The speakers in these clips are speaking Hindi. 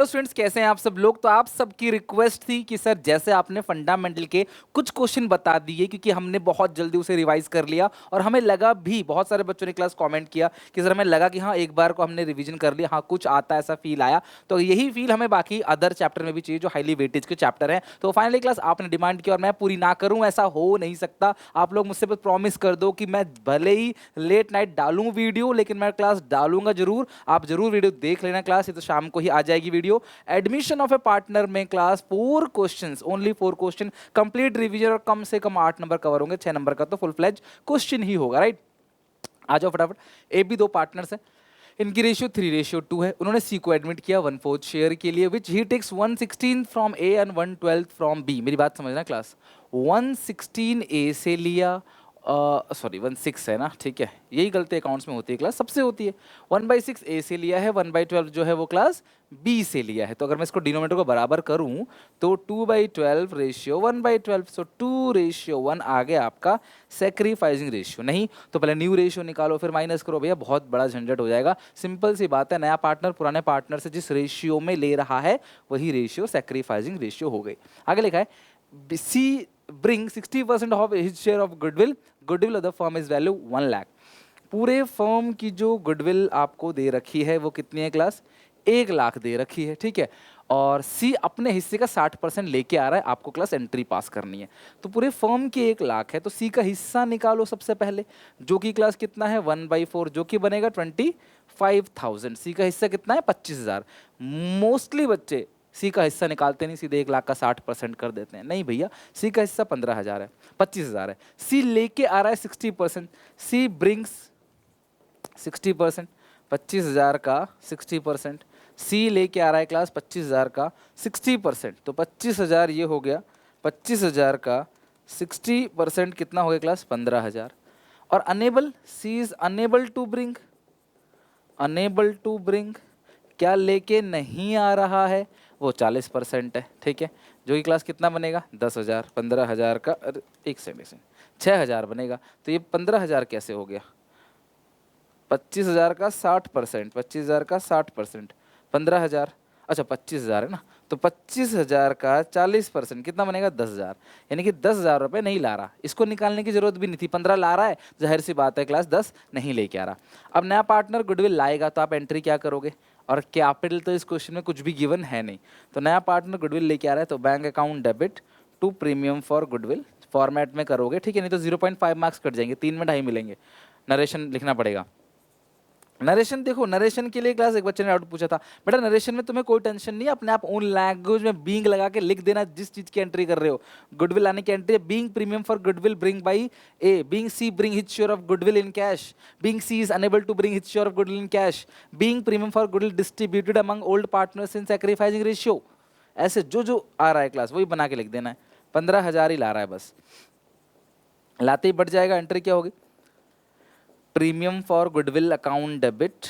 हेलो स्टूडेंट्स, कैसे हैं आप सब लोग। तो आप सबकी रिक्वेस्ट थी कि सर जैसे आपने फंडामेंटल के कुछ क्वेश्चन बता दिए, क्योंकि हमने बहुत जल्दी उसे रिवाइज कर लिया और हमें लगा भी, बहुत सारे बच्चों ने क्लास कमेंट किया कि सर हमें लगा कि हाँ एक बार को हमने रिवीजन कर लिया, हाँ कुछ आता ऐसा फील आया। तो यही फील हमें बाकी अदर चैप्टर में भी चाहिए जो हाईली वेटेज के चैप्टर हैं। तो फाइनली क्लास आपने डिमांड की और मैं पूरी ना करूँ ऐसा हो नहीं सकता। आप लोग मुझसे बस प्रॉमिस कर दो कि मैं भले ही लेट नाइट डालूं वीडियो, लेकिन मैं क्लास डालूंगा जरूर। आप जरूर वीडियो देख लेना। क्लास ये तो शाम को ही आ जाएगी video. Admission of a partner में class 4 questions, only 4 question, complete revision और कम से कम 8 नंबर कवर होंगे। 6 नंबर का तो फुल फ्लेज क्वेश्चन ही होगा, राइट। आ जाओ फटाफट। ए बी दो पार्टनर्स हैं, इनकी रेशियो 3:2 है। उन्होंने सी को एडमिट किया 1/4 शेयर के लिए, विच ही takes 1/16 from A and 1/12 from B. मेरी बात समझना क्लास, 1/16 ए से लिया, सॉरी 1/6 है ना, ठीक है, यही गलती अकाउंट्स में होती है क्लास, सबसे होती है। 1/6 ए से लिया है, 1/12 जो है वो क्लास बी से लिया है। तो अगर मैं इसको डिनोमिनेटर को बराबर करूं तो 2/12 रेशियो 1/12, सो 2:1 आ गया आपका सेक्रीफाइसिंग रेशियो। नहीं तो पहले न्यू रेशियो निकालो फिर माइनस करो, भैया बहुत बड़ा झंझट हो जाएगा। सिंपल सी बात है, नया पार्टनर पुराने पार्टनर से जिस रेशियो में ले रहा है वही रेशियो सेक्रीफाइसिंग रेशियो हो गई। आगे लिखा है सी bring 60% of his share of goodwill of the firm is value 1 lakh. पूरे फर्म की जो गुडविल आपको दे रखी है वो कितनी है क्लास, 1 लाख दे रखी है, ठीक है। और सी अपने हिस्से का 60% लेके आ रहा है, आपको क्लास एंट्री पास करनी है। तो पूरे फर्म की 1 लाख है, तो सी का हिस्सा निकालो सबसे पहले, जो कि क्लास कितना है 1/4, जो कि बनेगा 25,000। सी का हिस्सा कितना है 25,000। मोस्टली बच्चे सी का हिस्सा निकालते नहीं, सीधे 1 लाख का 60% कर देते हैं। नहीं भैया, सी का हिस्सा 15,000 है, 25,000 है। सी लेके आ रहा है 60%, सी ब्रिंग्स 60%, 25,000 का 60%, सी लेके आ रहा है क्लास 25,000 का 60%, तो 25,000 ये हो गया, 25,000 का 60% कितना हो गया क्लास 15,000। और unable, C is unable to bring, unable to bring क्या लेके नहीं आ रहा है, वो 40% है, ठीक है। जो कि क्लास कितना बनेगा 10,000, 15,000 का, एक सेकंड 6,000 बनेगा। तो ये 15,000 कैसे हो गया, 25,000 का 60%, 25,000 का 60%, 15,000, अच्छा 25,000 है ना, तो 25,000 का 40% कितना बनेगा 10,000। यानी कि 10,000 रुपये नहीं ला रहा, इसको निकालने की जरूरत भी नहीं थी, 15 ला रहा है, जाहिर सी बात है क्लास 10 नहीं लेके आ रहा। अब नया पार्टनर गुडविल लाएगा तो आप एंट्री क्या करोगे, और कैपिटल तो इस क्वेश्चन में कुछ भी गिवन है नहीं। तो नया पार्टनर गुडविल लेके आ रहा है तो bank account debit to premium for goodwill format में करोगे, ठीक है, नहीं तो 0.5 मार्क्स कट जाएंगे, 3 में 2.5 मिलेंगे। नरेशन लिखना पड़ेगा। नरेशन देखो, नरेशन के लिए क्लास एक बच्चे ने डाउट पूछा था, बेटा नरेशन में तुम्हें कोई टेंशन नहीं है, अपने आप ओन लैंग्वेज में बीइंग लगा के लिख देना जिस चीज की एंट्री कर रहे हो। गुडविल आने की एंट्री है, being premium for goodwill bring by A, being C bring his share of goodwill in cash, being C is unable to bring his share of goodwill in cash, being premium for goodwill distributed among old partners in sacrificing ratio. ऐसे जो जो आ रहा है क्लास वही बना के लिख देना है। 15,000 ही ला रहा है बस, लाते ही बढ़ जाएगा। एंट्री क्या होगी, premium for goodwill account debit,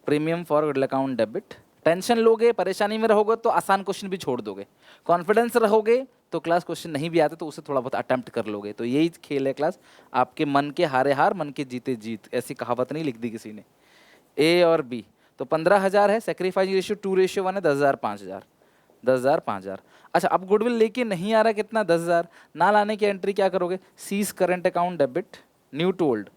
premium for goodwill account debit. Tension लोगे, परेशानी में रहोगे तो आसान क्वेश्चन भी छोड़ दोगे, कॉन्फिडेंस रहोगे तो क्लास क्वेश्चन नहीं भी आते तो उसे थोड़ा बहुत अटेम्प्ट कर लोगे। तो यही खेल है क्लास, आपके मन के हारे हार मन के जीते जीत, ऐसी कहावत नहीं लिख दी किसी ने। ए और बी, तो 15,000 है, सेक्रीफाइस रेशियो 2:1 है, 10,000 5,000, 10,000 5,000। अच्छा अब गुडविल लेके नहीं आ रहा कितना 10,000, ना लाने की एंट्री क्या करोगे, C's current account debit new to old,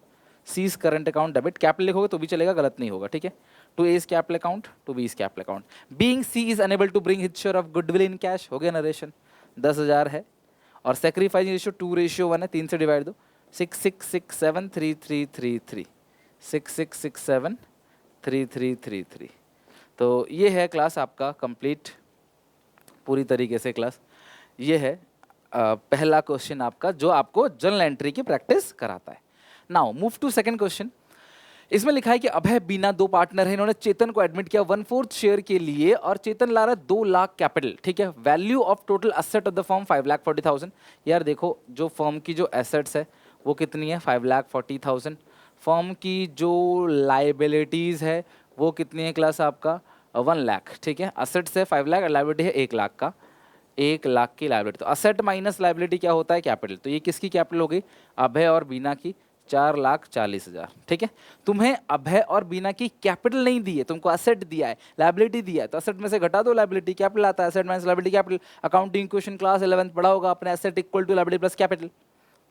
C's current account debit, capital लिखोगे तो भी चलेगा, गलत नहीं होगा, ठीक है। To A is capital account, to B is capital account. Being C is unable to bring his share of goodwill in cash, हो गया नरेशन, 10,000 है। और सेक्रीफाइसिंग रेशियो 2:1 है, 3 से डिवाइड दो, 66673333, 66673333। तो ये है क्लास आपका कंप्लीट पूरी तरीके से क्लास। ये है पहला क्वेश्चन आपका जो आपको जर्नल एंट्री की प्रैक्टिस कराता है। Now move to second question. इसमें लिखा है कि अभय बीना दो पार्टनर है, इन्होंने चेतन को एडमिट किया 1/4 शेयर के लिए और चेतन ला रहा है 2 लाख कैपिटल, ठीक है। Value of total asset of the firm 5,40,000। यार देखो जो फर्म की जो एसेट्स है वो कितनी है 5,40,000। फर्म की जो लाइबिलिटीज है वो कितनी है क्लास आपका 1 लाख, ठीक है। असेट्स है 5 लाख, लाइबिलिटी है 1 लाख का, 1 लाख की लाइबिलिटी। तो असेट माइनस लाइबिलिटी क्या होता है कैपिटल, तो ये किसकी कैपिटल हो गई, अभय और बीना की 4,40,000, ठीक है। तुम्हें अभय और बीना की कैपिटल नहीं दी है, तुमको एसेट दिया है, लायबिलिटी दिया है, तो एसेट में से घटा दो लायबिलिटी, कैपिटल आता है, asset minus liability capital. Accounting equation class 11th पढ़ा होगा अपने, asset equal to liability plus capital,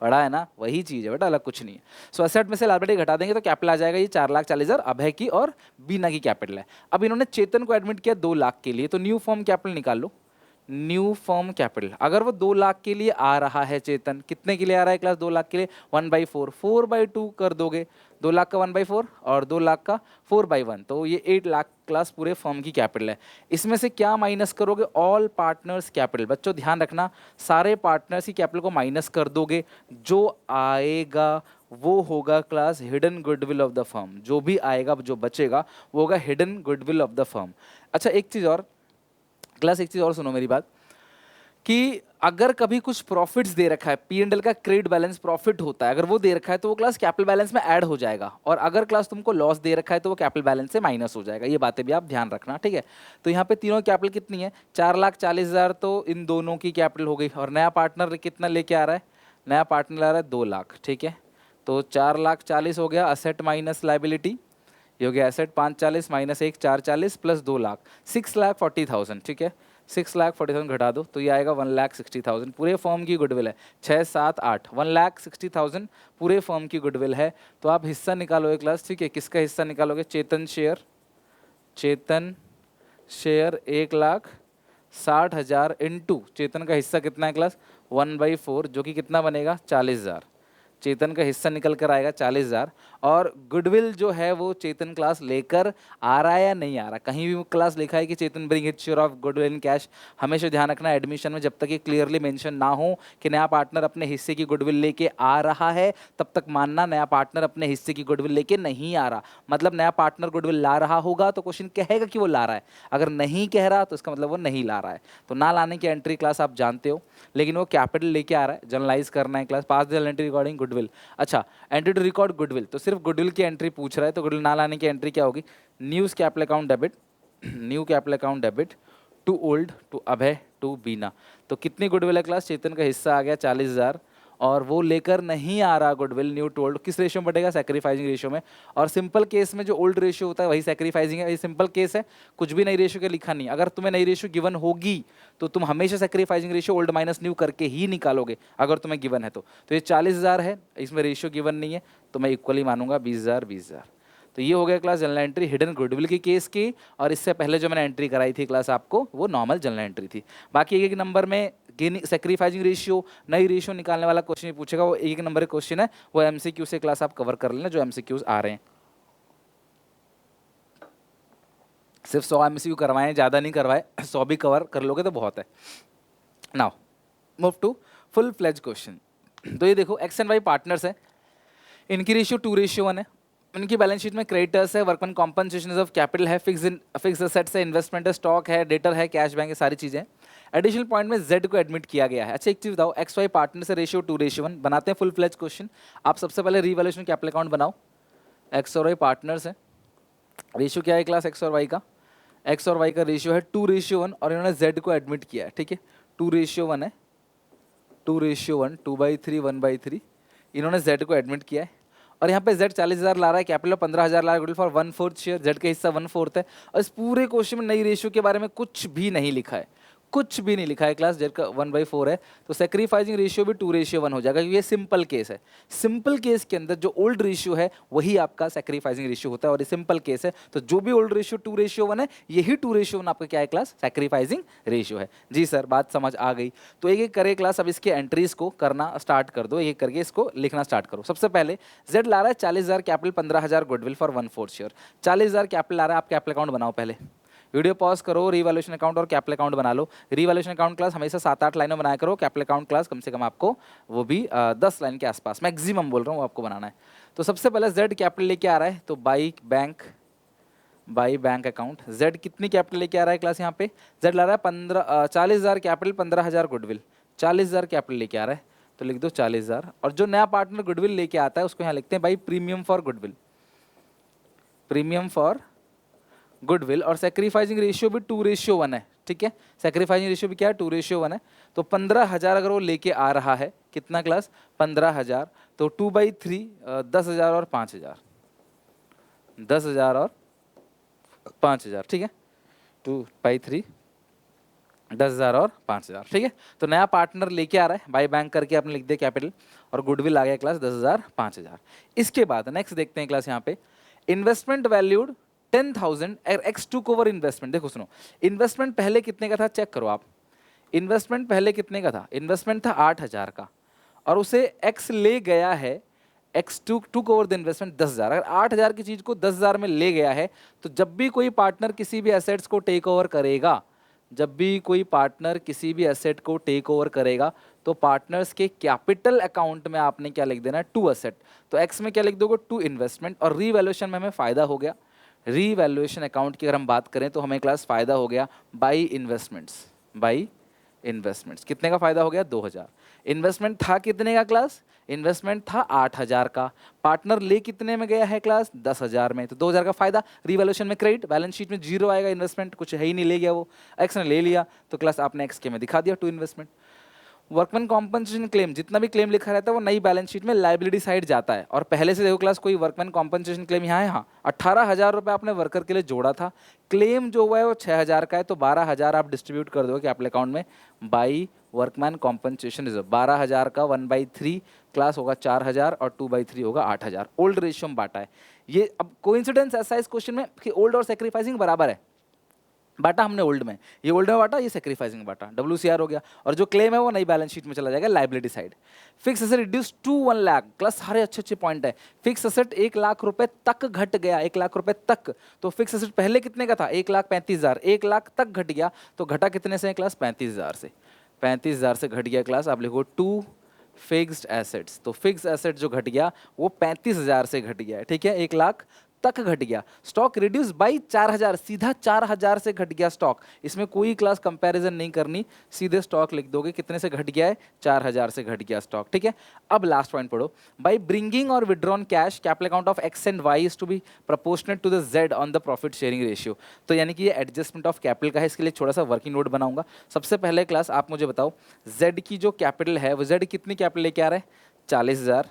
पढ़ा है ना, वही चीज है बेटा, अलग कुछ नहीं है। सो एसेट में से लायबिलिटी घटा देंगे तो कैपिटल आ जाएगा, ये 4,40,000 अभय की और बीना की कैपिटल है। अब इन्होंने चेतन को एडमिट किया 2 लाख के लिए, तो न्यू फॉर्म कैपिटल निकाल लो, न्यू फॉर्म कैपिटल। अगर वो 2 लाख के लिए आ रहा है चेतन, कितने के लिए आ रहा है क्लास 2 लाख के लिए, 1/4, 4/2 कर दोगे, 2 लाख का 1/4 और 2 लाख का 4/1, तो ये 8 लाख क्लास पूरे फर्म की कैपिटल है। इसमें से क्या माइनस करोगे, ऑल पार्टनर्स कैपिटल। बच्चों ध्यान रखना, सारे पार्टनर्स की कैपिटल को माइनस कर दोगे, जो आएगा वो होगा class hidden goodwill of the firm, जो भी आएगा जो बचेगा वो होगा hidden goodwill of the firm. अच्छा एक चीज और क्लास, एक चीज और सुनो मेरी बात, कि अगर कभी कुछ प्रॉफिट्स दे रखा है, P&L का क्रेडिट बैलेंस प्रॉफिट होता है, अगर वो दे रखा है तो वो क्लास कैपिटल बैलेंस में ऐड हो जाएगा, और अगर क्लास तुमको लॉस दे रखा है तो वो कैपिटल बैलेंस से माइनस हो जाएगा। ये बातें भी आप ध्यान रखना, ठीक है। तो यहाँ पे तीनों कैपिटल कितनी है, 4,40,000 तो इन दोनों की कैपिटल हो गई, और नया पार्टनर कितना लेके आ रहा है, नया पार्टनर आ रहा है 2 लाख, ठीक है। तो 4,40,000 हो गया असेट माइनस लाइबिलिटी, ये हो गया एसेट 540 माइनस 1 440 प्लस 2 लाख 6,40,000, ठीक है। 6,40,000 घटा दो तो ये आएगा 1,60,000, पूरे फर्म की गुडविल है। 6 7 8 1,60,000 पूरे फर्म की गुडविल है। तो आप हिस्सा निकालोगे क्लास, ठीक है। किसका हिस्सा निकालोगे, चेतन शेयर, चेतन शेयर 1,60,000 इंटू चेतन का हिस्सा कितना है क्लास 1/4, जो कि कितना बनेगा 40,000। चेतन का हिस्सा निकल कर आएगा 40,000, और गुडविल जो है वो चेतन क्लास लेकर आ रहा है या नहीं आ रहा। कहीं भी क्लास लिखा है कि Chetan bring it share of goodwill in cash, हमेशा ध्यान रखना एडमिशन में जब तक ये क्लियरली मेंशन ना हो कि नया पार्टनर अपने हिस्से की गुडविल लेके आ रहा है, तब तक मानना नया पार्टनर अपने हिस्से की गुडविल लेके नहीं आ रहा। मतलब नया पार्टनर गुडविल ला रहा होगा तो क्वेश्चन कहेगा कि वो ला रहा है, अगर नहीं कह रहा तो इसका मतलब वो नहीं ला रहा है। तो ना लाने की एंट्री क्लास आप जानते हो, लेकिन वो कैपिटल लेके आ रहा है, जर्नलाइज करना है class, pass the entry recording goodwill. अच्छा, एंट्री टू रिकॉर्ड गुडविल, तो सिर्फ गुडविल की एंट्री पूछ रहा है, तो गुडविल ना लाने की एंट्री क्या होगी, news capital account debit, new capital account debit to old, to Abhay, to Beena. तो कितनी गुडविल है क्लास, चेतन का हिस्सा आ गया 40,000, और वो लेकर नहीं आ रहा गुडविल, न्यू टू ओल्ड, किस रेशियो में बढ़ेगा, सैक्रिफाइसिंग रेशियो में। और सिंपल केस में जो ओल्ड रेशियो होता है वही सैक्रिफाइसिंग है, ये सिंपल केस है, कुछ भी नई रेशियो के लिखा नहीं। अगर तुम्हें नई रेशियो गिवन होगी तो तुम हमेशा sacrificing ratio old minus new करके ही निकालोगे, अगर तुम्हें गिवन है तो। ये 40,000 है, इसमें रेशियो गिवन नहीं है, तो मैं इक्वली मानूंगा 20,000 20,000। तो ये हो गया class general entry hidden goodwill की केस की, और इससे पहले जो मैंने एंट्री कराई थी क्लास आपको वो नॉर्मल जनरल एंट्री थी। बाकी एक एक नंबर में गेनिंग सैक्रिफाइसिंग रेशियो, नई रेशियो निकालने वाला क्वेश्चन ही पूछेगा, वो एक नंबर का क्वेश्चन है, वो एमसीक्यू से क्लास आप कवर कर लेना, जो एमसीक्यूज आ रहे हैं। सिर्फ 100 एमसीक्यू करवाएं, ज़्यादा नहीं करवाए, 100 भी कवर कर लोगे तो बहुत है। Now move to full fledge question. तो ये देखो एक्स एंड वाई पार्टनर्स है, इनकी रेशियो 2:1 है, इनकी बैलेंस शीट में क्रेडिटर्स है, वर्कमैन कॉम्पनसेशन ऑफ कैपिटल है, फिक्स एसेट्स है, इन्वेस्टमेंट है, स्टॉक है, डेटर है, कैश बैंक है, सारी चीजें। एडिशनल पॉइंट में जेड को एडमिट किया गया है। अच्छा एक चीज बताओ, एक्स वाई पार्टनर से रेशियो 2:1 बनाते हैं फुल फ्लेज क्वेश्चन। आप सबसे पहले रीवैल्यूएशन कैपिटल अकाउंट बनाओ, एक्स और वाई पार्टनर्स है, रेशियो क्या है क्लास एक्स और वाई का, एक्स और वाई का रेशियो है 2:1, और इन्होंने जेड को एडमिट किया है, ठीक है। 2:1 है, 2:1, 2/3 1/3, इन्होंने जेड को एडमिट किया है, और यहाँ पे जेड 40,000 ला रहा है, कैपिटल 15,000 ला रहा है, गुडविल फॉर 1/4 शेयर, जेड का हिस्सा 1/4 है। और इस पूरे क्वेश्चन में नई रेशियो के बारे में कुछ भी नहीं लिखा है, कुछ भी नहीं लिखा है क्लास, जेड का 1/4 है, तो सैक्रिफाइसिंग रेशियो भी 2:1 हो जाएगा, क्योंकि ये सिंपल केस है। सिंपल केस के अंदर जो ओल्ड रेशियो है वही आपका सैक्रिफाइसिंग रेशियो होता है, और ये सिंपल केस है, तो जो भी ओल्ड रेशियो 2:1 है, यही 2:1 आपका क्या है क्लास, सैक्रिफाइसिंग रेशियो है। जी सर, बात समझ आ गई। तो एक एक करे क्लास, अब इसके एंट्रीज को करना स्टार्ट कर दो, एक एक करके इसको लिखना स्टार्ट करो। सबसे पहले जेड ला रहा है 40,000 capital, 15,000 goodwill for 1/4 share, 40,000 capital ला रहा है। आप कैपिटल अकाउंट बनाओ, पहले वीडियो पॉज करो, रीवैल्यूएशन अकाउंट और कैपिटल अकाउंट बना लो। रीवैल्यूएशन अकाउंट क्लास हमेशा 7-8 लाइनों बनाया करो, कैपिटल अकाउंट क्लास कम से कम आपको वो भी 10 लाइन के आसपास, मैक्सिमम बोल रहा हूँ, वो आपको बनाना है। तो सबसे पहले जेड कैपिटल लेके आ रहा है, तो बाई बैंक अकाउंट, जेड कितनी कैपिटल लेके आ रहा है क्लास, यहाँ पे जेड ला रहा है 40,000 कैपिटल, 15,000 गुडविल, 40,000 कैपिटल लेके आ रहा है, तो लिख दो 40,000। और जो नया पार्टनर गुडविल लेके आता है उसको यहाँ लिखते हैं भाई premium for goodwill, premium for goodwill. और सैक्रिफाइसिंग रेशियो भी 2:1 है, ठीक है। सैक्रिफाइसिंग रेशियो भी क्या है, 2:1 है। तो 15,000 अगर वो लेके आ रहा है, कितना क्लास 15,000, तो 2/3 10,000 और 5,000, 10,000 और 5,000, ठीक है, 2/3 10,000 और 5,000, ठीक है। तो नया पार्टनर लेके आ रहा है, बाय बैंक करके आपने लिख दिया कैपिटल, और गुडविल आ गया क्लास 10,000 5,000। इसके बाद नेक्स्ट देखते हैं क्लास यहाँ पे investment valued 10,000 x took over investment. देखो सुनो, इन्वेस्टमेंट पहले कितने का था चेक करो आप। इन्वेस्टमेंट पहले कितने का था? इन्वेस्टमेंट था 8,000 का, और उसे एक्स ले गया है, x took over the investment 10,000। अगर 8,000 की चीज को 10,000 में ले गया है, तो जब भी कोई पार्टनर किसी भी एसेट्स को टेक ओवर करेगा, जब भी कोई पार्टनर किसी भी एसेट को टेक ओवर करेगा, तो पार्टनर्स के कैपिटल अकाउंट में आपने क्या लिख देना है? To asset. तो एक्स में क्या लिख दोगे? To investment. और रीवैल्यूएशन में हमें फायदा हो गया, रीवैल्यूएशन अकाउंट की अगर हम बात करें तो हमें क्लास फायदा हो गया बाई इन्वेस्टमेंट्स, बाई इन्वेस्टमेंट्स। कितने का फायदा हो गया? 2,000। इन्वेस्टमेंट था कितने का क्लास? इन्वेस्टमेंट था 8,000 का, पार्टनर ले कितने में गया है क्लास? 10,000 में, तो 2,000 का फायदा। रिवैल्यूएशन में क्रेडिट, बैलेंस शीट में जीरो आएगा, इन्वेस्टमेंट कुछ है ही नहीं, ले गया वो, एक्स ने ले लिया, तो क्लास आपने एक्स के में दिखा दिया to investment. Workman compensation claim, जितना भी क्लेम लिखा रहता है वो नई बैलेंस शीट में लाइबिलिटी साइड जाता है। और पहले से देखो क्लास कोई वर्कमैन कॉम्पनसेशन क्लेम यहाँ है? हाँ, 18,000 रुपये आपने वर्कर के लिए जोड़ा था, क्लेम जो हुआ है वो 6,000 का है, तो 12,000 आप डिस्ट्रीब्यूट कर दोगे कैपिटल अकाउंट में बाई वर्कमैन कॉम्पनसेशन रिजर्व। 12,000 का 1/3 क्लास होगा 4,000, और 2/3 होगा 8,000। ओल्ड रेशियो में बांटा है ये। अब कोइंसिडेंस ऐसा है इस क्वेश्चन में कि ओल्ड और सेक्रीफाइसिंग बराबर है, बांटा हमने ओल्ड में, ये ओल्ड में बांटा, ये सेक्रीफाइसिंग बांटा, WCR हो गया। और जो क्लेम है वो नई बैलेंस शीट में चला जाएगा, liability side. Fix asset reduce to 1 lakh, plus सारे अच्छे अच्छे पॉइंट है। फिक्स एसेट 1 लाख रुपए तक घट गया, 1 लाख रुपए तक। तो फिक्स एसेट पहले कितने का था? 1,35,000, 1 लाख तक घट गया, तो घटा कितने से क्लास? 35,000 से। 35,000 से घट गया क्लास, आप लिखो टू फिक्स्ड एसेट्स। तो फिक्स एसेट जो घट गया वो 35,000 से घट गया है, ठीक है, 1 लाख तक घट गया। स्टॉक रिड्यूस बाई 4,000, सीधा 4,000 से घट गया स्टॉक। इसमें कोई क्लास कंपैरिजन नहीं करनी, सीधे स्टॉक लिख दोगे कितने से घट गया है? 4,000 से घट गया स्टॉक, ठीक है। अब लास्ट पॉइंट पढ़ो, बाई ब्रिंगिंग और withdrawn cash capital account of X and Y is to be proportionate to the Z on the profit sharing ratio. तो यानी कि ये एडजस्टमेंट ऑफ कैपिटल का है, इसके लिए छोटा सा वर्किंग नोट बनाऊंगा। सबसे पहले क्लास आप मुझे बताओ, जेड की जो कैपिटल है वो जेड कितनी कैपिटल लेके आ रहा है? 40,000।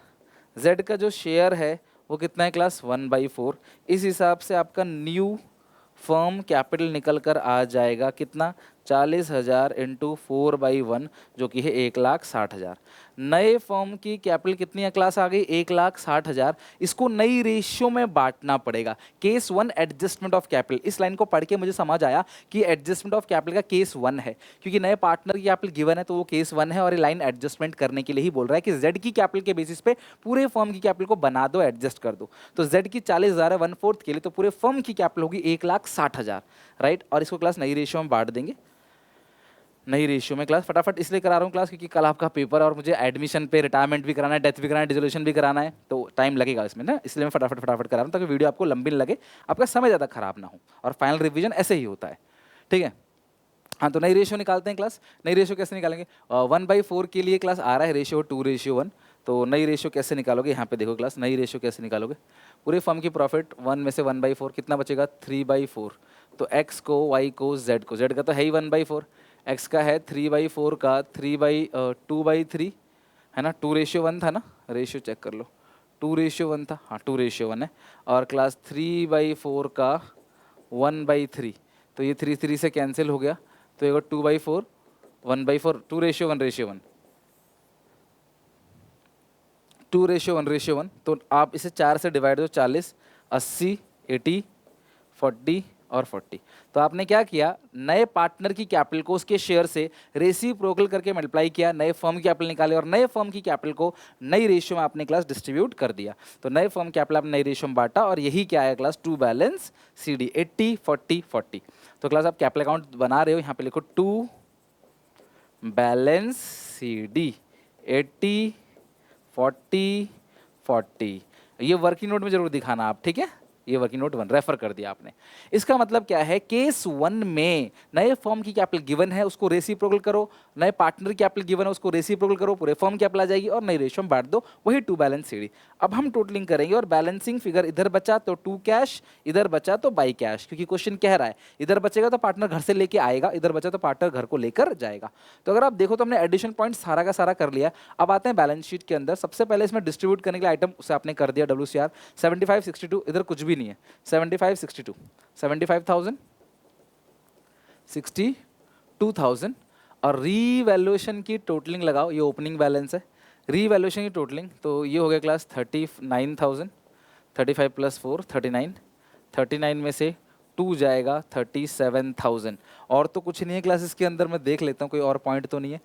जेड का जो शेयर है वो कितना है क्लास? 1/4। इस हिसाब से आपका न्यू फर्म कैपिटल निकल कर आ जाएगा कितना? 40,000 इंटू 4/1, जो कि है 1,60,000। नए फर्म की कैपिटल कितनी है क्लास? आ गई 1,60,000। इसको नई रेशियो में बांटना पड़ेगा। केस 1 एडजस्टमेंट ऑफ कैपिटल, इस लाइन को पढ़ के मुझे समझ आया कि एडजस्टमेंट ऑफ कैपिटल का केस 1 है, क्योंकि नए पार्टनर की कैपिटल गिवन है तो वो केस 1 है, और ये लाइन एडजस्टमेंट करने के लिए ही बोल रहा है कि जेड की कैपिटल के बेसिस पे पूरे फर्म की कैपिटल को बना दो, एडजस्ट कर दो। तो जेड की 40,000 है 1/4 के लिए, तो पूरे फर्म की कैपिटल होगी 1,60,000, राइट। और इसको क्लास नई रेशियो में बांट देंगे, नई रेशियो में क्लास। फटाफट इसलिए करा रहा हूँ क्लास क्योंकि कल आपका पेपर है और मुझे एडमिशन पे रिटायरमेंट भी कराना है, डेथ भी कराना है, डिसोल्यूशन भी कराना है, तो टाइम लगेगा इसमें ना, इसलिए मैं फटाफट फटाफट करा रहा हूँ ताकि वीडियो आपको लंबी न लगे, आपका समय ज़्यादा खराब ना हो, और फाइनल रिवीजन ऐसे ही होता है, ठीक है। हाँ, तो नई रेशियो निकालते हैं क्लास। नई रेशियो कैसे निकालेंगे? 1/4 के लिए क्लास आ रहा है रेशियो 2:1, तो नई रेशियो कैसे निकालोगे? यहाँ पे देखो क्लास, नई रेशियो कैसे निकालोगे? पूरे फर्म की प्रॉफिट 1 में से 1/4 कितना बचेगा? 3/4। तो एक्स को, वाई को, जेड को, जेड का तो है ही 1/4, एक्स का है 3/4 का 2/3 है ना, 2:1 था ना, रेशियो चेक कर लो, 2:1 था, हाँ 2:1 है। और क्लास 3/4 का 1/3, तो ये 3 से कैंसिल हो गया, तो ये 2/4 1/4, 2:1, 2:1, तो आप इसे 4 से डिवाइड दो, 40, 80, 80, 40 और 40। तो आपने क्या किया? नए पार्टनर की कैपिटल को उसके शेयर से रेसिप्रोकल करके मल्टीप्लाई किया, नए फर्म की कैपिटल निकाले, और नए फर्म की कैपिटल को नई रेशियो में आपने क्लास डिस्ट्रीब्यूट कर दिया। तो नए फर्म कैपिटल आपने नई रेशियो में बांटा, और यही क्या है क्लास? To balance CD 80, 40, 40। तो क्लास आप कैपिटल अकाउंट बना रहे हो, यहाँ पे लिखो टू बैलेंस CD 80, 40, 40। ये वर्किंग नोट में जरूर दिखाना आप, ठीक है, ये वर्किंग नोट 1 रेफर कर दिया आपने। इसका मतलब क्या है, केस 1 में नए फर्म की कैपिटल गिवन है उसको रेसिप्रोकल करो, नए पार्टनर की कैपिटल गिवन है उसको रेसिप्रोकल करो, पूरे फर्म की कैपिटल आ जाएगी और नई रेशियो में बांट दो, वही टू बैलेंस सीडी। अब हम टोटलिंग करेंगे और बैलेंसिंग फिगर इधर बचा तो टू कैश, इधर बचा तो बाई कैश, क्योंकि क्वेश्चन कह रहा है इधर बचेगा तो पार्टनर घर से लेके आएगा, इधर बचा तो पार्टनर घर को लेकर जाएगा। तो अगर आप देखो तो हमने एडिशन पॉइंट सारा का सारा कर लिया। अब आते हैं बैलेंस शीट के अंदर। सबसे पहले इसमें डिस्ट्रीब्यूट करने के लिए आइटम उसे आपने कर दिया WCR 7562, इधर कुछ भी नहीं है 7562, 75,000 62,000 और रीवैल्यूएशन की टोटलिंग लगाओ, ये ओपनिंग बैलेंस है, रीवैल्यूएशन की टोटलिंग तो ये हो गया क्लास 39,000, 35 + 4 39, 39 में से 2 जाएगा 37,000। और तो कुछ नहीं है क्लासेस के अंदर, मैं देख लेता हूँ कोई और पॉइंट तो नहीं है।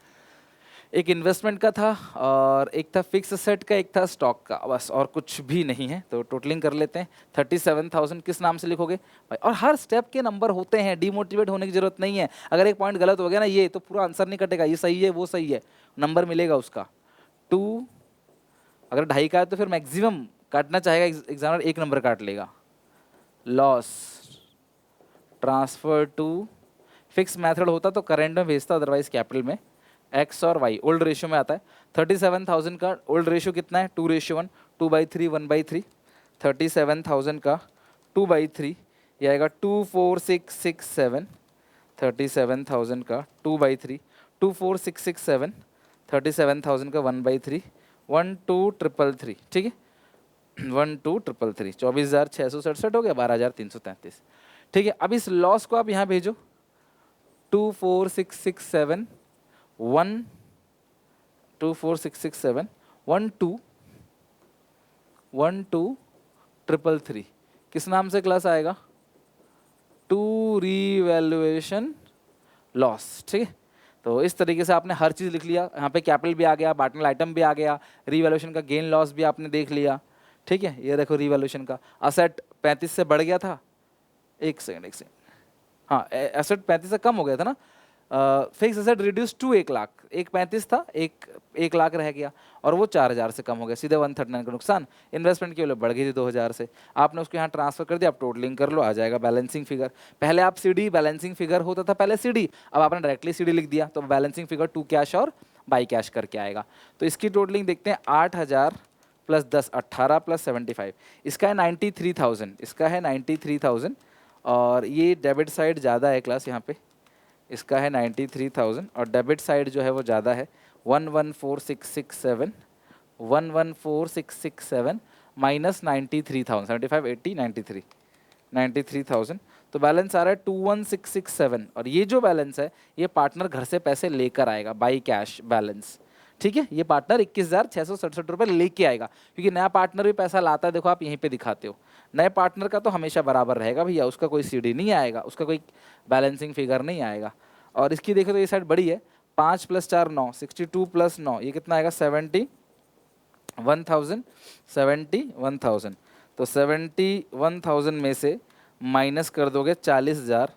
एक इन्वेस्टमेंट का था और एक था फिक्स असेट का, एक था स्टॉक का, बस और कुछ भी नहीं है। तो टोटलिंग कर लेते हैं। 37,000 किस नाम से लिखोगे भाई, और हर स्टेप के नंबर होते हैं, डिमोटिवेट होने की जरूरत नहीं है। अगर एक पॉइंट गलत हो गया ना ये तो पूरा आंसर नहीं कटेगा, ये सही है वो सही है, नंबर मिलेगा उसका 2। अगर 2.5 का है तो फिर मैक्सिमम काटना चाहेगा एग्जामिनर, 1 नंबर काट लेगा। Loss transfer to fix method होता तो करेंट में भेजता, अदरवाइज कैपिटल में। एक्स और वाई ओल्ड रेशियो में आता है। 37,000 का ओल्ड रेशियो कितना है 2:1, 2/3 1/3। 37,000 का 2/3 ये आएगा 24667। 37,000 का 2/3 24667। 37,000 का 1/3 12,333, ठीक है 12,333, 24,667 हो गया, 12,333, ठीक है। अब इस लॉस को आप यहाँ भेजो 24667 1 24667 12,333 किस नाम से क्लास आएगा, टू रीवैल्यूएशन लॉस, ठीक है। तो इस तरीके से आपने हर चीज़ लिख लिया, यहाँ पे कैपिटल भी आ गया, बार्टनल आइटम भी आ गया, रीवैल्यूएशन का गेन लॉस भी आपने देख लिया, ठीक है। ये देखो रीवैल्यूएशन का असेट 35 से बढ़ गया था, एक सेकंड, हाँ एसेट 35 से कम हो गया था ना, fix asset reduce to 1 lakh, एक 35 था, 1 लाख रह गया और वो 4,000 से कम हो गया, सीधे 139 का नुकसान। इन्वेस्टमेंट की वैल्यू बढ़ गई थी 2,000 से, आपने उसको यहाँ ट्रांसफर कर दिया, आप टोटलिंग कर लो, आ जाएगा बैलेंसिंग फिगर। पहले आप सीडी बैलेंसिंग फिगर होता था पहले सीडी, अब आपने डायरेक्टली सीडी लिख दिया तो बैलेंसिंग फिगर टू कैश और बाई कैश करके आएगा। तो इसकी टोटलिंग देखते हैं, 8,000 + 10 18 + 75, इसका है 93,000, इसका है 93,000 और ये डेबिट साइड ज़्यादा है क्लास यहाँ पे, इसका है 93,000 और डेबिट साइड जो है वो ज़्यादा है 114667 114667 माइनस 93,000 75 80 93 93,000, तो बैलेंस आ रहा है 21,667 और ये जो बैलेंस है ये पार्टनर घर से पैसे लेकर आएगा बाई कैश बैलेंस, ठीक है। ये पार्टनर 21,667 रुपये लेके आएगा, क्योंकि नया पार्टनर भी पैसा लाता है, देखो आप यहीं पे दिखाते हो। नए पार्टनर का तो हमेशा बराबर रहेगा भैया, उसका कोई सीडी नहीं आएगा, उसका कोई बैलेंसिंग फिगर नहीं आएगा। और इसकी देखो तो ये साइड बड़ी है, 5 + 4 9 62 + 9 ये कितना आएगा 71,000 71,000। तो 71,000 में से माइनस कर दोगे 40,000,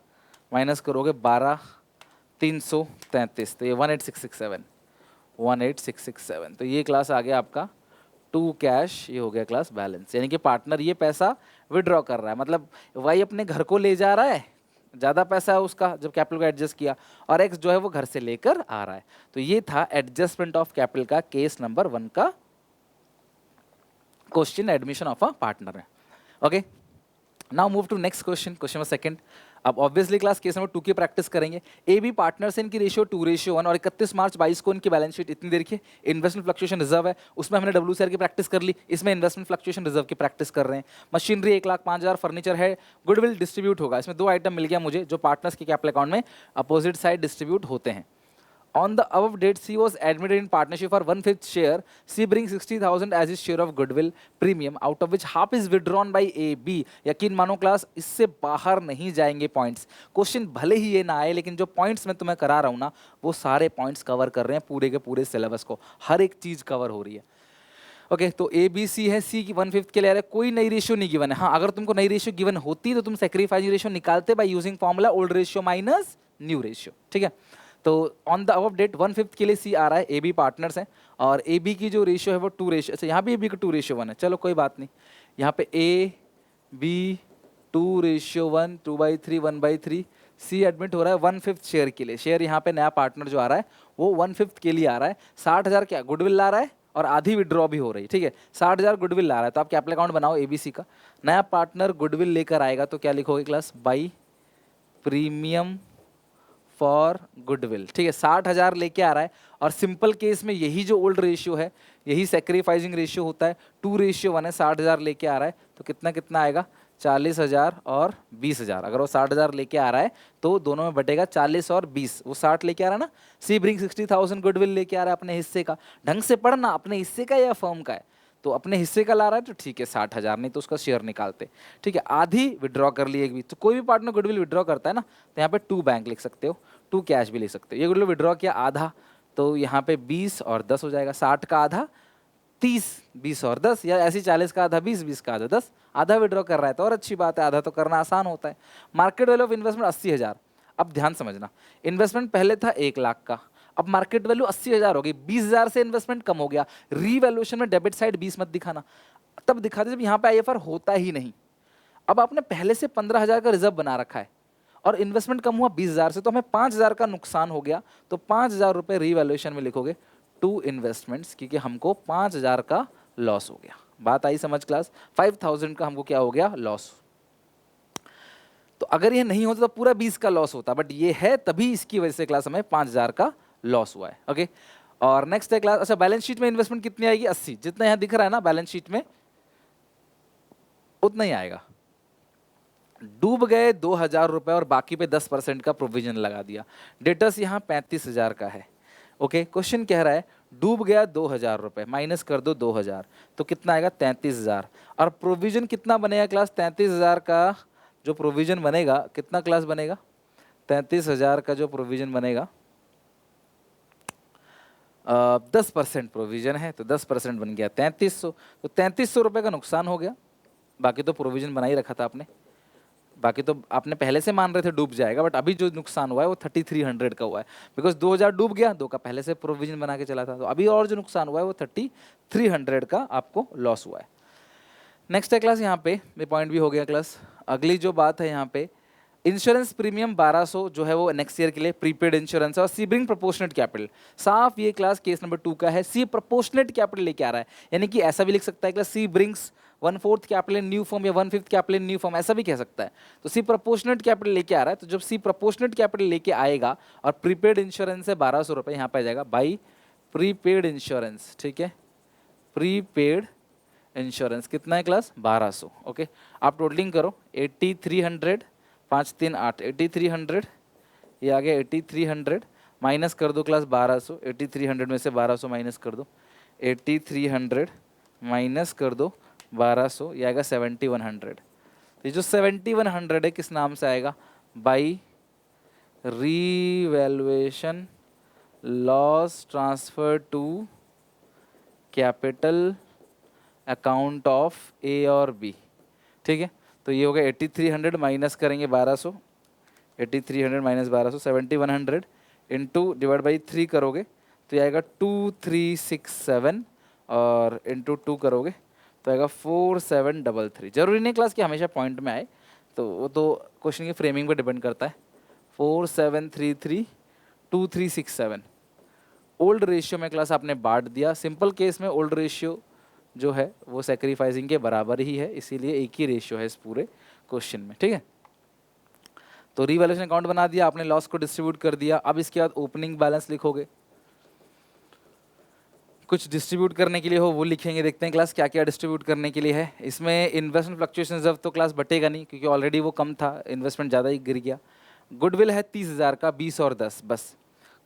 माइनस करोगे 12,333, तो ये 18,667 18,667। तो ये क्लास आ गया आपका टू कैश, ये हो गया क्लास बैलेंस, यानी कि पार्टनर ये पैसा विड्रॉ कर रहा है, मतलब वाई अपने घर को ले जा रहा है, ज़्यादा पैसा है उसका जब कैपिटल को एडजस्ट किया, और एक्स जो है वो घर से लेकर आ रहा है। तो ये था एडजस्टमेंट ऑफ कैपिटल का केस नंबर 1 का question, admission of a partner में। Okay, now move to next question, question number 2। अब ऑब्वियसली क्लास केस नंबर 2 की प्रैक्टिस करेंगे। ए बी पार्टनर्स इनकी रेशियो 2:1 और 31 मार्च 22 को इनकी बैलेंस शीट इतनी देखिए। इन्वेस्टमेंट फ्लक्चुएशन रिजर्व है, उसमें हमने WCR की प्रैक्टिस कर ली, इसमें इन्वेस्टमेंट फ्लक्चुएशन रिजर्व की प्रैक्टिस कर रहे हैं। मशीनरी 1,05,000, फर्नीचर है, गुडविल डिस्ट्रीब्यूट होगा। इसमें 2 आइटम मिल गया मुझे जो पार्टनर्स के कैपिटल अकाउंट में अपोजिट साइड डिस्ट्रीब्यूट होते हैं। On the above date, C was admitted in partnership for 1/5 share. C brings 60,000 as his share of goodwill premium, out of which half is withdrawn by A, B. यकीन मानो क्लास, इससे बाहर नहीं जाएंगे पॉइंट्स। क्वेश्चन भले ही ये ना आए, लेकिन जो पॉइंट्स मैं तुम्हें करा रहा हूँ ना, वो सारे पॉइंट्स कवर कर रहे हैं पूरे के पूरे सिलेबस को, हर एक चीज़ कवर हो रही है। ओके, तो A B C है, C की 1/5 के लिए आ रहा है, कोई नई रेशियो नहीं गिवन है। हाँ, अगर तुमको नई रेशियो गिवन होती तो तुम सेक्रीफाइसिंग रेशियो निकालते by using formula old ratio minus new ratio, ठीक है। तो ऑन द अबव डेट 1/5 के लिए सी आ रहा है, ए बी पार्टनर्स हैं और ए बी की जो रेशियो है वो 2:, अच्छा यहाँ भी ए बी का 2:1 है, चलो कोई बात नहीं। यहाँ पे ए बी 2:1, 2/3, 1/3। सी एडमिट हो रहा है 1/5 शेयर के लिए। शेयर यहाँ पे नया पार्टनर जो आ रहा है वो 1/5 के लिए आ रहा है। 60,000 क्या गुडविल ला रहा है और आधी विड्रॉ भी हो रही है, ठीक है। 60,000 गुडविल ला रहा है, तो आप कैपिटल अकाउंट बनाओ एबीसी का। नया पार्टनर गुडविल लेकर आएगा तो क्या लिखोगे class? By premium for goodwill, ठीक है। 60,000 लेके आ रहा है और सिंपल केस में यही जो ओल्ड रेशियो है, यही सेक्रीफाइसिंग रेशियो होता है, 2:1 है। 60,000 लेके आ रहा है तो कितना कितना आएगा? 40,000 और 20,000। अगर वो 60,000 लेके आ रहा है तो दोनों में बटेगा 40 और 20। वो 60 लेके आ रहा है ना, सी ब्रिंग 60,000 गुडविल लेके आ रहा है अपने हिस्से का। ढंग से पढ़ना, अपने हिस्से का या फर्म का है? तो अपने हिस्से का ला रहा है तो ठीक है 60,000, नहीं तो उसका शेयर निकालते, ठीक है। आधी विड्रॉ कर ली एक भी, तो कोई भी पार्टनर गुडविल विड्रॉ करता है ना, तो यहाँ पे 2 बैंक लिख सकते हो, 2 कैश भी लिख सकते हो। ये गुडविल विड्रॉ किया आधा, तो यहाँ पे 20 और 10 हो जाएगा। 60 का आधा 30, 20 और 10, या ऐसी 40 का आधा 20, 20 का आधा 10। आधा विड्रॉ कर रहा है तो और अच्छी बात है, आधा तो करना आसान होता है। Market value of investment 80,000। अब ध्यान समझना, इन्वेस्टमेंट पहले था 1 लाख का, अब मार्केट वैल्यू 80,000 हो गई। 20,000 से इन्वेस्टमेंट कम हो गया। रीवैल्यूएशन में डेबिट साइड 20 मत दिखाना, तब दिखा दे जब यहाँ पे आईएफआर होता ही नहीं। अब आपने पहले से 15,000 का रिजर्व बना रखा है और इन्वेस्टमेंट कम हुआ 20,000 से, तो हमें 5,000 का नुकसान हो गया, तो 5,000 रुपये रीवैल्यूएशन में लिखोगे टू इन्वेस्टमेंट्स, क्योंकि हमको 5,000 का लॉस हो गया। बात आई समझ क्लास? 5,000 का हमको क्या हो गया? लॉस। तो अगर ये नहीं होता तो पूरा 20 का लॉस होता, बट ये है तभी इसकी वजह से क्लास हमें 5,000 का लॉस हुआ है। ओके, और नेक्स्ट है क्लास, अच्छा बैलेंस शीट में इन्वेस्टमेंट कितनी आएगी? 80। जितना यहाँ दिख रहा है ना बैलेंस शीट में उतना ही आएगा। डूब गए 2,000 रुपए और बाकी पे 10% का प्रोविजन लगा दिया। डेटर्स यहाँ 35,000 का है। ओके, क्वेश्चन कह रहा है डूब गया 2,000 रुपए, माइनस कर दो 2,000, तो कितना आएगा? 33,000। और प्रोविजन कितना बनेगा क्लास? 33,000 का जो प्रोविजन बनेगा कितना क्लास बनेगा? 33,000 का जो प्रोविजन बनेगा 10% प्रोविजन है, तो 10% बन गया 3300। तो 3300 रुपये का नुकसान हो गया। बाकी तो प्रोविजन बना ही रखा था आपने, बाकी तो आपने पहले से मान रहे थे डूब जाएगा, बट अभी जो नुकसान हुआ है वो 3300 का हुआ है, बिकॉज 2,000 डूब गया, 2 का पहले से प्रोविजन बना के चला था, तो अभी और जो नुकसान हुआ है वो 3300 का आपको लॉस हुआ है। नेक्स्ट है क्लास, यहाँ पे ये पॉइंट भी हो गया क्लास। अगली जो बात है यहाँ पे, इंश्योरेंस प्रीमियम 1200 जो है वो नेक्स्ट ईयर के लिए प्रीपेड इंश्योरेंस है, और सी ब्रिंग प्रोपोर्शनेट कैपिटल। साफ ये क्लास केस नंबर 2 का है, सी प्रोपोर्शनेट कैपिटल लेके आ रहा है, यानी कि ऐसा भी लिख सकता है class C brings 1/4 capital in new form या 1/5 कैपिटल इन न्यू फॉर्म, ऐसा भी कह सकता है। तो सी प्रोपोर्शनेट कैपिटल लेके आ रहा है, तो जब सी प्रोपोर्शनेट कैपिटल लेके आएगा और प्रीपेड इंश्योरेंस है 1200 रुपये, यहाँ पे आ जाएगा बाई प्रीपेड इंश्योरेंस, ठीक है। प्रीपेड इंश्योरेंस कितना है क्लास? 1200। ओके, आप टोटलिंग करो 8300, 5 3 8, 8300, ये आ गया 8300, माइनस कर दो क्लास 1200, 8300 में से 1200 माइनस कर दो, 8300 माइनस कर दो 1200, ये आएगा 7100। ये जो 7100 है किस नाम से आएगा? By revaluation loss transfer to capital account of A और बी, ठीक है। तो ये हो गया 8300 माइनस करेंगे 1200, 8300 माइनस 1200, 7100 इंटू डिवाइड बाई 3 करोगे तो ये आएगा 2367, और इंटू 2 करोगे तो आएगा 4733। जरूरी नहीं क्लास कि हमेशा पॉइंट में आए, तो वो तो क्वेश्चन की फ्रेमिंग पर डिपेंड करता है। 4733 ओल्ड रेशियो में क्लास आपने बांट दिया। सिंपल केस में ओल्ड रेशियो जो है वो सेक्रीफाइसिंग के बराबर ही है, इसीलिए एक ही रेशियो है इस पूरे क्वेश्चन में, ठीक है। तो रीवैल्यूएशन अकाउंट बना दिया आपने, लॉस को डिस्ट्रीब्यूट कर दिया। अब इसके बाद ओपनिंग बैलेंस लिखोगे, कुछ डिस्ट्रीब्यूट करने के लिए हो वो लिखेंगे। देखते हैं क्लास क्या क्या डिस्ट्रीब्यूट करने के लिए है। इसमें इन्वेस्टमेंट फ्लक्चुएशन रिजर्व तो क्लास बटेगा नहीं, क्योंकि ऑलरेडी वो कम था, इन्वेस्टमेंट ज़्यादा ही गिर गया। गुडविल है 30,000 का, 20 और 10, बस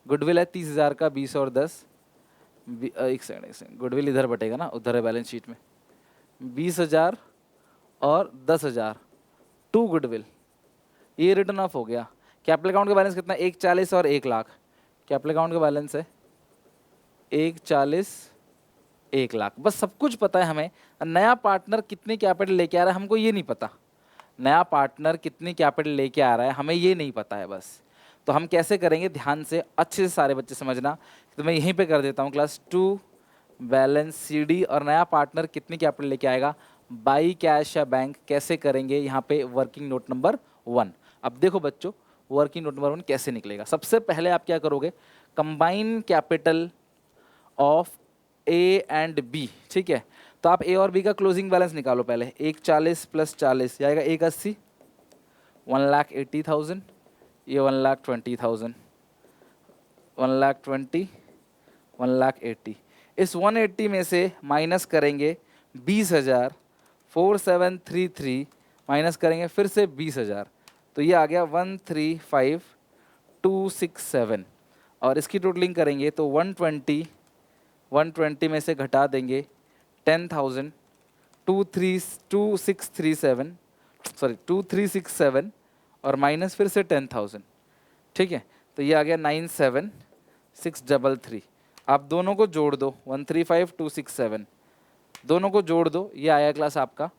गुडविल है 30,000 का, 20 और 10। एक सेकंड, गुडविल इधर बटेगा ना, उधर है बैलेंस शीट में, 20,000 और 10,000, 2 गुडविल, ये रिटर्न ऑफ हो गया। कैपिटल अकाउंट का बैलेंस कितना? 140 और 1 लाख। कैपिटल अकाउंट का बैलेंस है 140, 1 लाख, बस सब कुछ पता है हमें। नया पार्टनर कितनी कैपिटल लेके आ रहा है हमको ये नहीं पता, नया पार्टनर कितनी कैपिटल लेके आ रहा है हमें ये नहीं पता है बस। तो हम कैसे करेंगे? ध्यान से अच्छे से सारे बच्चे समझना। तो मैं यहीं पे कर देता हूँ क्लास 2 बैलेंस CD, और नया पार्टनर कितनी कैपिटल लेके आएगा? बाई कैश या बैंक कैसे करेंगे यहाँ पे वर्किंग नोट नंबर 1। अब देखो बच्चों, वर्किंग नोट नंबर 1 कैसे निकलेगा। सबसे पहले आप क्या करोगे, combine capital of A and B, ठीक है। तो आप ए और बी का क्लोजिंग बैलेंस निकालो पहले। 140 प्लस 40 जाएगा 180, 1,80,000, ये 1,20,000, 1,20,000, 1,80,000। इस 180 में से माइनस करेंगे 20,000, 4733 माइनस करेंगे फिर से 20,000, तो ये आ गया 135,267। और इसकी टोटलिंग करेंगे तो 120 में से घटा देंगे 10,000, 2637, सॉरी 2367, और माइनस फिर से 10,000, ठीक है। तो ये आ गया 97,633। आप दोनों को जोड़ दो, 135,267 दोनों को जोड़ दो, ये आया क्लास आपका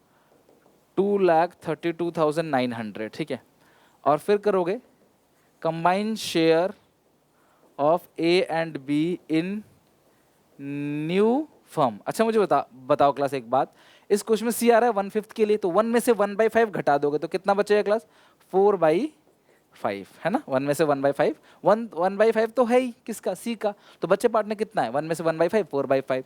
2,32,900, ठीक है। और फिर करोगे combined share of A and be in new firm. अच्छा मुझे बताओ क्लास एक बात, इस क्वेश्चन में सी आ रहा है 1/5 के लिए, तो 1 में से 1/5 घटा दोगे तो कितना बचेगा क्लास, 4/5, है ना। 1 में से 1/5, 1/5 तो है ही किसका, सी का। तो बच्चे पार्ट में कितना है, 1 में से 1/5, 4/5।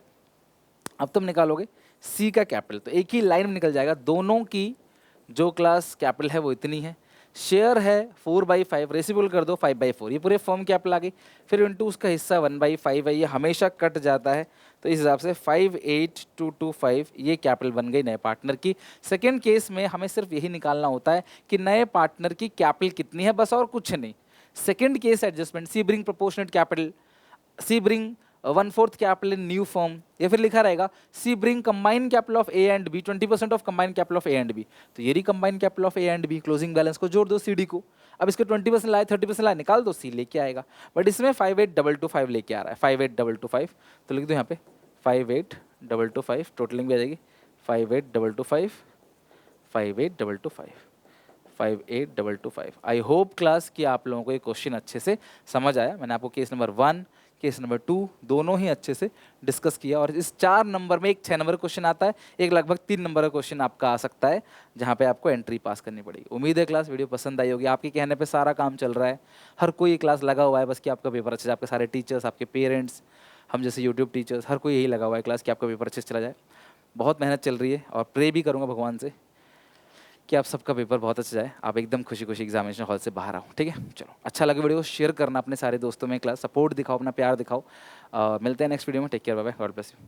अब तुम निकालोगे सी का कैपिटल, तो एक ही लाइन में निकल जाएगा। दोनों की जो क्लास कैपिटल है वो इतनी है, शेयर है 4/5, रेसिबल कर दो 5/4, ये पूरे फर्म कैपिटल आ गई। फिर इंटू उसका हिस्सा 1/5 है, ये हमेशा कट जाता है, तो इस हिसाब से 58,225 ये कैपिटल बन गई नए पार्टनर की। सेकेंड केस में हमें सिर्फ यही निकालना होता है कि नए पार्टनर की कैपिटल कितनी है, बस और कुछ नहीं। Second case adjustment, C bring proportionate capital, C bring 1/4 capital in new firm, या फिर लिखा रहेगा C bring combine capital of A and B 20% of combine capital of A and B. तो ये combine capital of A and B, closing balance को जोड़ दो सी डी को। अब इसके 20% लाए, 30% लाए, निकाल दो, सी लेके आएगा। बट इसमें 58,225 लेके आ रहा है, 58,225, तो लिख दो यहाँ पे 58,225, टोटलिंग भी आ जाएगी 58,225, 58,225, 58,225। आई होप क्लास कि आप लोगों को ये क्वेश्चन अच्छे से समझ आया। मैंने आपको केस नंबर 1, केस नंबर 2 दोनों ही अच्छे से डिस्कस किया। और इस 4 नंबर में एक 6 नंबर का क्वेश्चन आता है, एक लगभग 3 नंबर का क्वेश्चन आपका आ सकता है, जहाँ पे आपको एंट्री पास करनी पड़ेगी। उम्मीद है क्लास वीडियो पसंद आई होगी। आपके कहने पे सारा काम चल रहा है, हर कोई ये क्लास लगा हुआ है बस कि आपका पेपर अच्छे से, आपके सारे टीचर्स, आपके पेरेंट्स, हम जैसे यूट्यूब टीचर्स, हर कोई यही लगा हुआ है क्लास कि आपका पेपर अच्छे से चला जाए। बहुत मेहनत चल रही है और प्रे भी करूँगा भगवान से कि आप सबका पेपर बहुत अच्छा जाए, आप एकदम खुशी खुशी एग्जामिनेशन हॉल से बाहर आओ, ठीक है। चलो, अच्छा लगे वीडियो शेयर करना अपने सारे दोस्तों में, क्लास सपोर्ट दिखाओ, अपना प्यार दिखाओ। मिलते हैं नेक्स्ट वीडियो में, take care, bye bye, God bless you.